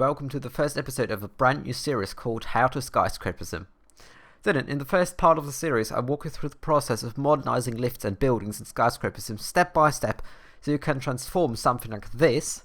welcome to the first episode of a brand new series called How to Skyscrapersim. Then, in the first part of the series, I walk you through the process of modernizing lifts and buildings in Skyscrapersim step by step, so you can transform something like this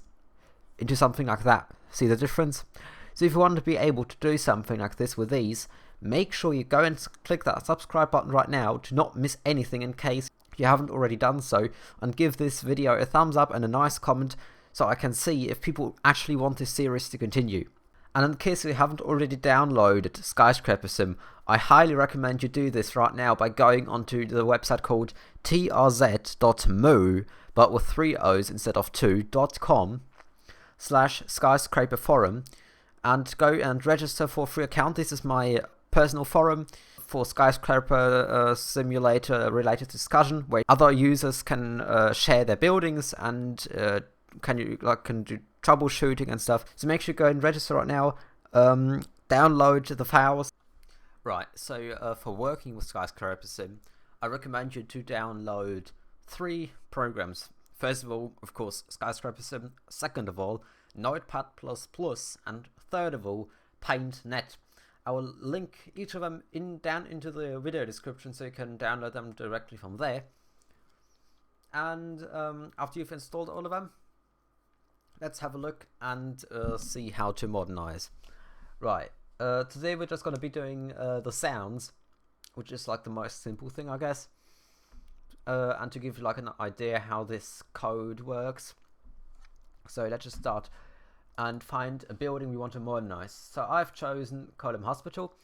into something like that. See the difference? So if you want to be able to do something like this with these, make sure you go and click that subscribe button right now to not miss anything in case you haven't already done so, and give this video a thumbs up and a nice comment so I can see if people actually want this series to continue. And in case you haven't already downloaded Skyscrapersim, I highly recommend you do this right now by going onto the website called trz.mo, but with 3 O's instead of 2.com/skyscraperforum, and go and register for a free account. This is my personal forum for Skyscraper Simulator related discussion, where other users can share their buildings and can do troubleshooting and stuff. So make sure you go and register right now. Download the files. Right, so for working with Skyscrapersim, I recommend you to download 3 programs. First of all, of course, Skyscrapersim. Second of all, Notepad++, and third of all, Paint.net. I will link each of them down into the video description so you can download them directly from there. And after you've installed all of them, let's have a look and see how to modernize. Right, today we're just going to be doing the sounds, which is like the most simple thing, I guess. And to give you like an idea how this code works. So let's just start and find a building we want to modernize. So I've chosen Column Hospital.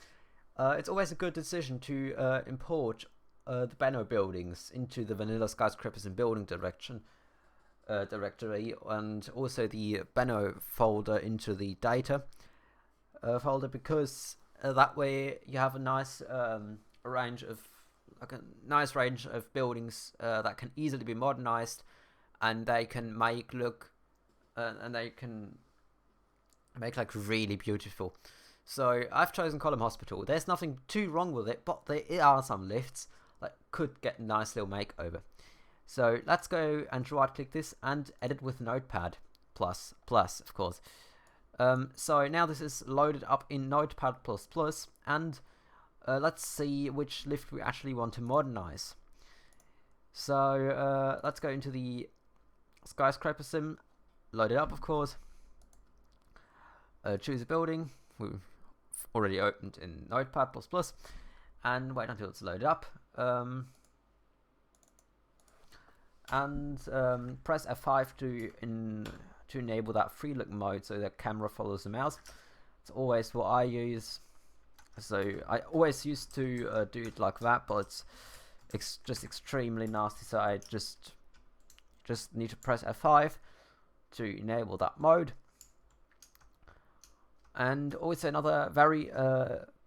It's always a good decision to import the beno buildings into the vanilla Skyscrapersim building directory, and also the beno folder into the data folder, because that way you have a nice range of buildings that can easily be modernized, and they can make like really beautiful. So I've chosen Column Hospital. There's nothing too wrong with it, but there are some lifts that could get a nice little makeover. So let's go and right click this and edit with Notepad++, of course. So now this is loaded up in Notepad++, and let's see which lift we actually want to modernize. So let's go into the Skyscrapersim, load it up, of course. Choose a building we've already opened in Notepad++, and wait until it's loaded up. And press F5 to enable that free look mode so the camera follows the mouse. It's always what I use. So I always used to do it like that, but it's just extremely nasty. So I just need to press F5 to enable that mode. And also another very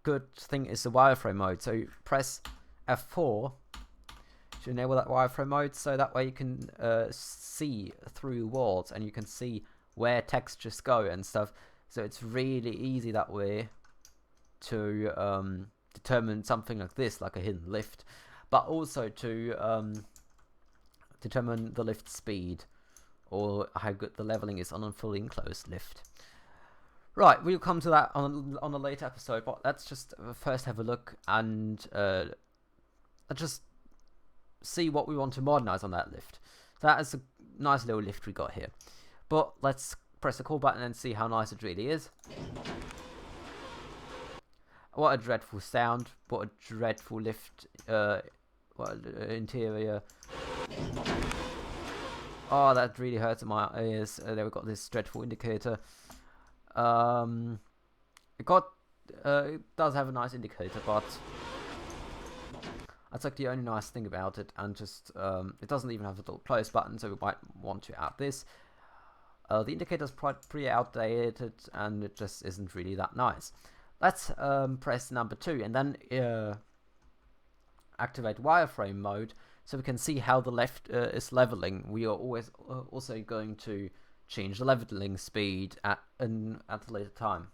good thing is the wireframe mode. So press F4 to enable that wireframe mode, so that way you can see through walls and you can see where textures go and stuff. So it's really easy that way to determine something like this, like a hidden lift, but also to determine the lift speed or how good the leveling is on a fully enclosed lift. Right, we'll come to that on a later episode, but let's just first have a look and let's just see what we want to modernize on that lift. That is a nice little lift we got here. But let's press the call button and see how nice it really is. What a dreadful sound. What a dreadful lift. What interior. Oh, that really hurts my ears. There we got this dreadful indicator. It does have a nice indicator, but that's like the only nice thing about it, and just it doesn't even have a little close button, so we might want to add this. The indicator's pretty outdated, and it just isn't really that nice. Let's press number 2 and then activate wireframe mode, so we can see how the left is leveling. We are always also going to change the leveling speed at a later time.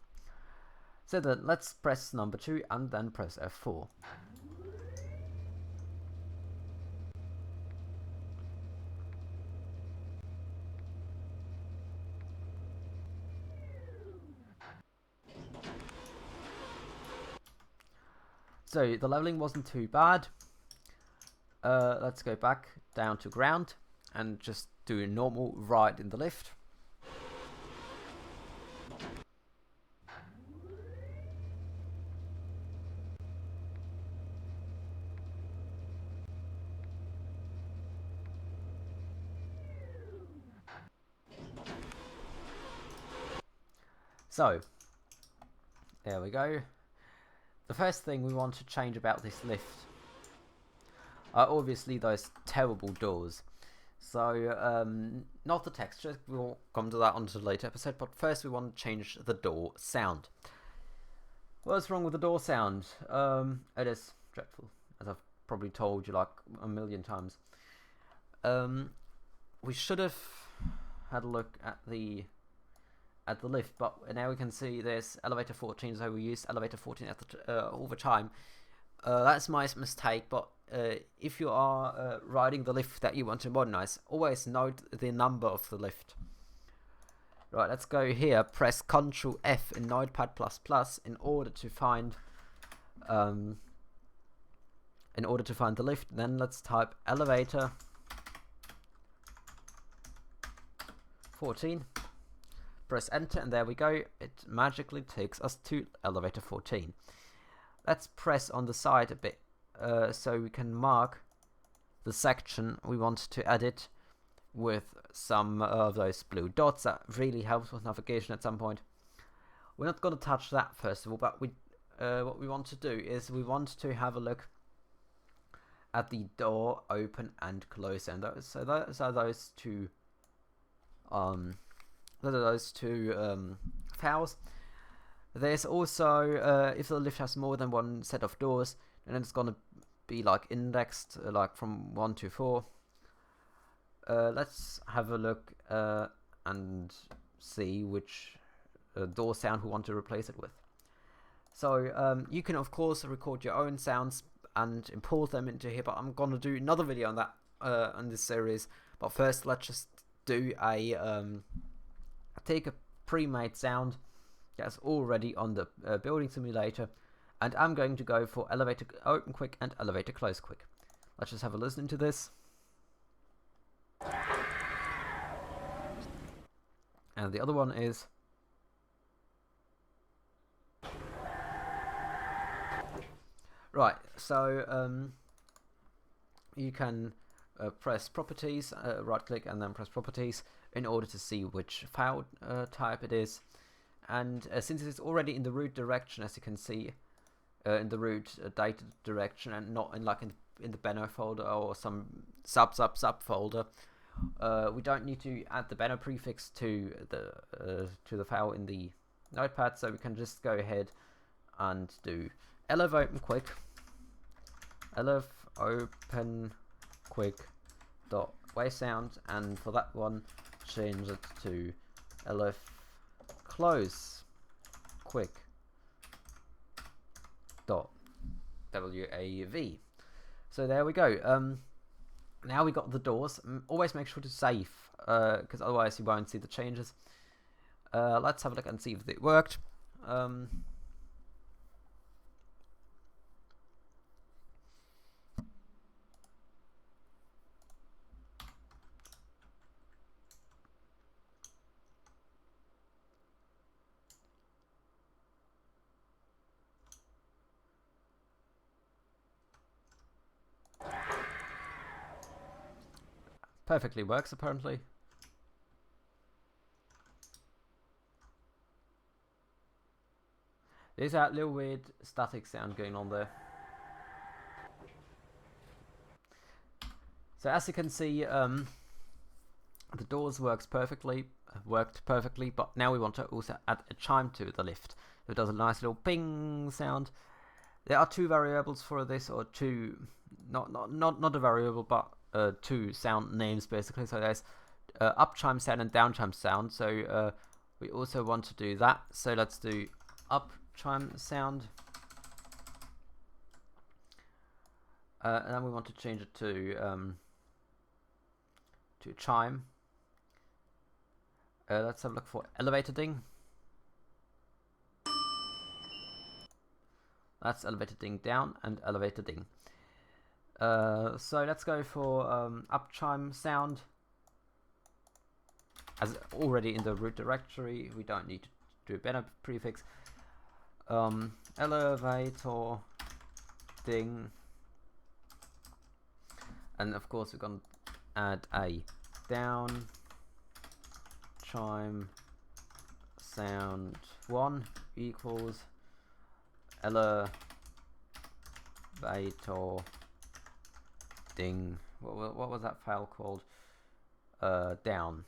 So then let's press number 2 and then press F4. So the leveling wasn't too bad. Let's go back down to ground and just do a normal ride in the lift. So, there we go. The first thing we want to change about this lift are obviously those terrible doors. So, not the texture, we'll come to that on a later episode, but first we want to change the door sound. What's wrong with the door sound? It is dreadful, as I've probably told you like a million times. We should have had a look at the lift, but now we can see there's elevator 14, so we used elevator 14 at the all the time. That's my mistake, but if you are riding the lift that you want to modernize, always note the number of the lift. Right, let's go here, press Ctrl F in Notepad++ in order to find the lift. Then let's type elevator 14. Press enter and there we go, it magically takes us to elevator 14. Let's press on the side a bit so we can mark the section we want to edit with some of those blue dots. That really helps with navigation at some point. We're not going to touch that first of all, but what we want to do is we want to have a look at the door open and close, and so those are those two files. There's also if the lift has more than one set of doors, then it's gonna be like indexed like from 1 to 4. Let's have a look and see which door sound we want to replace it with. So you can of course record your own sounds and import them into here, but I'm gonna do another video on that on this series. But first, let's just do take a pre-made sound that's already on the building simulator, and I'm going to go for elevator open quick and elevator close quick. Let's just have a listen to this. And the other one is right. So you can press properties, right click and then press properties in order to see which file type it is. And since it's already in the root direction, as you can see, in the root data direction and not in the beno folder or some sub folder, we don't need to add the beno prefix to the file in the notepad, so we can just go ahead and do elf open quick dot wave sound, and for that one change it to elf close quick dot wav. So there we go. Now we got the doors. Always make sure to save, because otherwise you won't see the changes. Let's have a look and see if it worked. Perfectly works apparently. There's that little weird static sound going on there. So as you can see, the doors worked perfectly, but now we want to also add a chime to the lift. So it does a nice little ping sound. There are two variables for this, or two, not a variable, but two sound names basically. So there's up chime sound and down chime sound. So we also want to do that. So let's do up chime sound, and then we want to change it to chime. Let's have a look for elevator ding. That's elevator ding down and elevator ding. So let's go for up chime sound. As already in the root directory, we don't need to do a beno prefix. Elevator ding, and of course we're going to add a down chime sound 1 equals elevator ding. What was that file called? Down.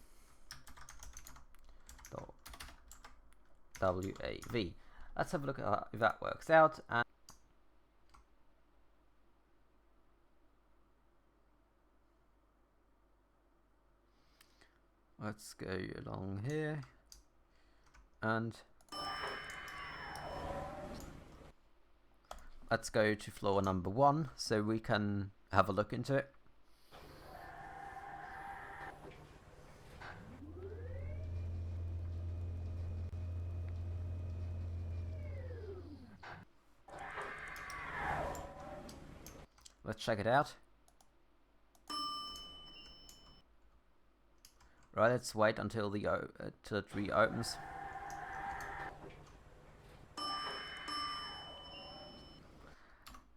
WAV. Let's have a look at if that works out. And let's go along here and let's go to floor number 1 so we can have a look into it. Let's check it out. Right, let's wait until till it reopens.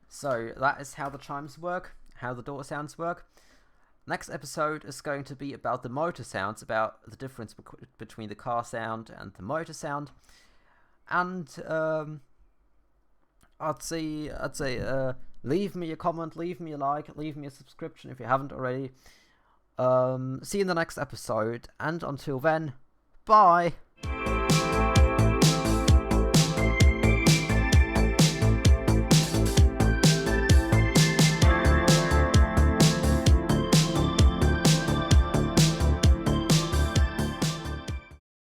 So that is how the chimes work, how the door sounds work. Next episode is going to be about the motor sounds, about the difference between the car sound and the motor sound. And I'd say leave me a comment, leave me a like, leave me a subscription if you haven't already. See you in the next episode, and until then, bye!